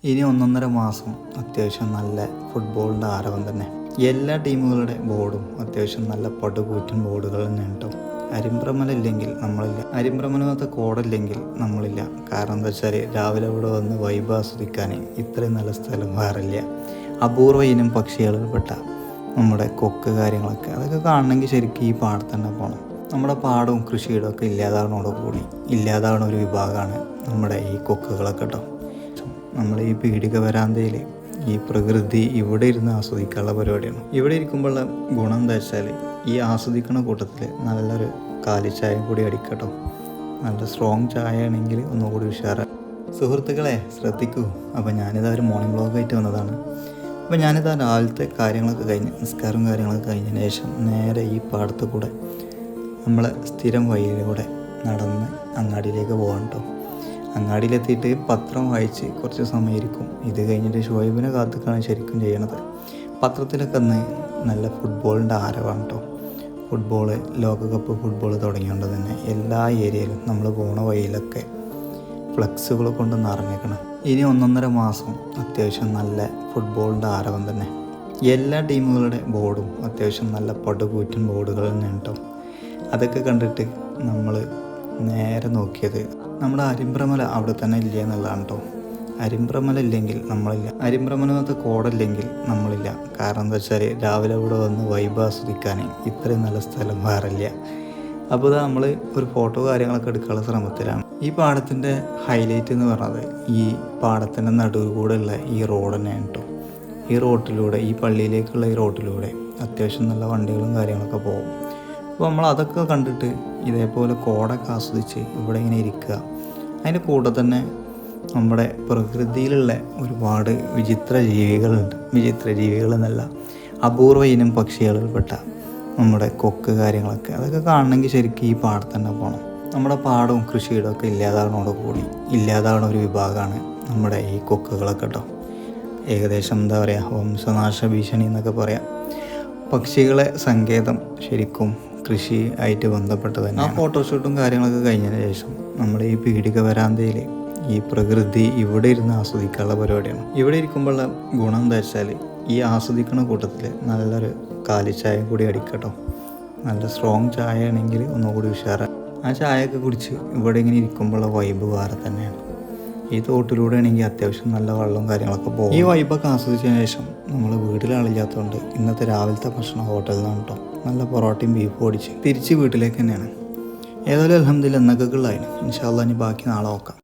ഇനി 1.5 മാസം അത്യാവശ്യം നല്ല ഫുട്ബോളിൻ്റെ ആരവം തന്നെ. എല്ലാ ടീമുകളുടെ ബോർഡും അത്യാവശ്യം നല്ല പടുകൂറ്റൻ ബോർഡുകൾ തന്നെ കേട്ടോ. അരിമ്പ്രമലില്ലെങ്കിൽ നമ്മളില്ല, അരിമ്പ്രമലത്തെ കോടില്ലെങ്കിൽ നമ്മളില്ല. കാരണം എന്താ വെച്ചാൽ രാവിലെ ഇവിടെ വന്ന് വൈബ് ആസ്വദിക്കാൻ ഇത്രയും നല്ല സ്ഥലം വേറില്ല. അപൂർവ ഇനം പക്ഷികളിൽപ്പെട്ട നമ്മുടെ കൊക്ക് കാര്യങ്ങളൊക്കെ അതൊക്കെ കാണണമെങ്കിൽ ശരിക്കും ഈ പാടത്ത് തന്നെ പോകണം. നമ്മുടെ പാടവും കൃഷിയിടമൊക്കെ ഇല്ലാതാകണോടുകൂടി ഇല്ലാതാകുന്ന ഒരു വിഭാഗമാണ് നമ്മുടെ ഈ കൊക്കുകളൊക്കെ കേട്ടോ. നമ്മൾ ഈ പീഡിക വരാന്തയിൽ ഈ പ്രകൃതി ഇവിടെ ഇരുന്ന് ആസ്വദിക്കാനുള്ള പരിപാടിയാണ്. ഇവിടെ ഇരിക്കുമ്പോഴുള്ള ഗുണം എന്താ വെച്ചാൽ ഈ ആസ്വദിക്കുന്ന കൂട്ടത്തിൽ നല്ലൊരു കാലിച്ചായം കൂടി അടിക്കട്ടോ. നല്ല സ്ട്രോങ് ചായ ആണെങ്കിൽ ഒന്നുകൂടി ഉഷാറാണ്. സുഹൃത്തുക്കളെ ശ്രദ്ധിക്കൂ. അപ്പോൾ ഞാനിതാ ഒരു മോർണിംഗ് വ്ളോഗായിട്ട് വന്നതാണ്. അപ്പോൾ ഞാനിതാ രാവിലത്തെ കാര്യങ്ങളൊക്കെ കഴിഞ്ഞ് നിസ്കാരവും കാര്യങ്ങളൊക്കെ കഴിഞ്ഞതിന് ശേഷം നേരെ ഈ പാടത്ത് കൂടെ നമ്മളെ സ്ഥിരം വഴിയിലൂടെ നടന്ന് അങ്ങാടിയിലേക്ക് പോകാൻ കേട്ടോ. അങ്ങാടിയിലെത്തിയിട്ട് പത്രം വായിച്ച് കുറച്ച് സമയം ഇരിക്കും. ഇത് കഴിഞ്ഞിട്ട് ഷുഹൈബിനെ കാത്തുക്കാണ് ശരിക്കും ചെയ്യണത്. പത്രത്തിലൊക്കെ അന്ന് നല്ല ഫുട്ബോളിൻ്റെ ആരവാണ് കേട്ടോ. ഫുട്ബോള് ലോകകപ്പ് ഫുട്ബോൾ തുടങ്ങിയോണ്ട് തന്നെ എല്ലാ ഏരിയയിലും നമ്മൾ പോണ വഴിയിലൊക്കെ ഫ്ലെക്സുകൾ കൊണ്ട് നിറഞ്ഞേക്കണം. ഇനി 1.5 മാസം അത്യാവശ്യം നല്ല ഫുട്ബോളിൻ്റെ ആരവം തന്നെ. എല്ലാ ടീമുകളുടെ ബോർഡും അത്യാവശ്യം നല്ല പടുകൂറ്റൻ ബോർഡുകൾ തന്നെ കേട്ടോ. അതൊക്കെ കണ്ടിട്ട് നമ്മൾ നേരെ നോക്കിയത് നമ്മുടെ അരിമ്പ്രമല അവിടെ തന്നെ ഇല്ല എന്നുള്ളതാണ് കേട്ടോ. അരിമ്പ്രമല ഇല്ലെങ്കിൽ നമ്മളില്ല, അരിമ്പ്രമലത്തെ കോടില്ലെങ്കിൽ നമ്മളില്ല. കാരണം എന്താ വെച്ചാൽ രാവിലെ ഇവിടെ വന്ന് വൈബ് ആസ്വദിക്കാൻ ഇത്രയും നല്ല സ്ഥലം വേറില്ല. അപ്പോൾ നമ്മൾ ഒരു ഫോട്ടോ കാര്യങ്ങളൊക്കെ എടുക്കാനുള്ള ശ്രമത്തിലാണ്. ഈ പാടത്തിൻ്റെ ഹൈലൈറ്റ് എന്ന് പറഞ്ഞത് ഈ പാടത്തിൻ്റെ നടുവിൽ കൂടെ ഉള്ള ഈ റോഡ് തന്നെയാണ് കേട്ടോ. ഈ റോട്ടിലൂടെ ഈ പള്ളിയിലേക്കുള്ള ഈ റോട്ടിലൂടെ അത്യാവശ്യം നല്ല വണ്ടികളും കാര്യങ്ങളൊക്കെ പോകും. അപ്പോൾ നമ്മൾ അതൊക്കെ കണ്ടിട്ട് ഇതേപോലെ കോടൊക്കെ ആസ്വദിച്ച് ഇവിടെ ഇങ്ങനെ ഇരിക്കുക. അതിൻ്റെ കൂടെ തന്നെ നമ്മുടെ പ്രകൃതിയിലുള്ള ഒരുപാട് വിചിത്ര ജീവികളുണ്ട്. വിചിത്ര ജീവികളെന്നല്ല, അപൂർവ ഇനം പക്ഷികളിൽപ്പെട്ട നമ്മുടെ കൊക്ക് കാര്യങ്ങളൊക്കെ അതൊക്കെ കാണണമെങ്കിൽ ശരിക്കും ഈ പാടത്ത് തന്നെ പോകണം. നമ്മുടെ പാടവും കൃഷിയിടമൊക്കെ ഇല്ലാതാകണോടുകൂടി ഇല്ലാതാകുന്ന ഒരു വിഭാഗമാണ് നമ്മുടെ ഈ കൊക്കുകളൊക്കെ കേട്ടോ. ഏകദേശം എന്താ പറയുക, വംശനാശ ഭീഷണി എന്നൊക്കെ പറയാം. പക്ഷികളെ സങ്കേതം ശരിക്കും കൃഷി ആയിട്ട് ബന്ധപ്പെട്ട് തന്നെ. ആ ഫോട്ടോഷൂട്ടും കാര്യങ്ങളൊക്കെ കഴിഞ്ഞതിന് ശേഷം നമ്മൾ ഈ പീഡിക വരാന്തയിൽ ഈ പ്രകൃതി ഇവിടെ ഇരുന്ന് ആസ്വദിക്കാനുള്ള പരിപാടിയാണ്. ഇവിടെ ഇരിക്കുമ്പോഴുള്ള ഗുണം എന്താ വെച്ചാൽ ഈ ആസ്വദിക്കുന്ന കൂട്ടത്തിൽ നല്ലൊരു കാലിച്ചായം കൂടി അടിക്കട്ടോ. നല്ല സ്ട്രോങ് ചായ ആണെങ്കിൽ ഒന്നുകൂടി ഉഷാറാണ്. ആ ചായയൊക്കെ കുടിച്ച് ഇവിടെ ഇങ്ങനെ ഇരിക്കുമ്പോഴുള്ള വൈബ് വേറെ തന്നെയാണ്. ഈ തോട്ടിലൂടെ ആണെങ്കിൽ അത്യാവശ്യം നല്ല വെള്ളവും കാര്യങ്ങളൊക്കെ പോകും. ഈ വൈബൊക്കെ ആസ്വദിച്ചതിന് ശേഷം നമ്മൾ വീട്ടിലാളില്ലാത്തതുകൊണ്ട് ഇന്നത്തെ രാവിലത്തെ ഭക്ഷണം ഹോട്ടലിൽ നിന്നാണ് കേട്ടോ. നല്ല പൊറോട്ടയും ബീഫും ഓടിച്ച് തിരിച്ച് വീട്ടിലേക്ക് തന്നെയാണ്. ഏതായാലും അൽഹംദുലില്ലാഹ് എന്നൊക്കെ ഉള്ളതിന് ഇൻഷാ അല്ലാഹ് ഇനി ബാക്കി നാളെ നോക്കാം.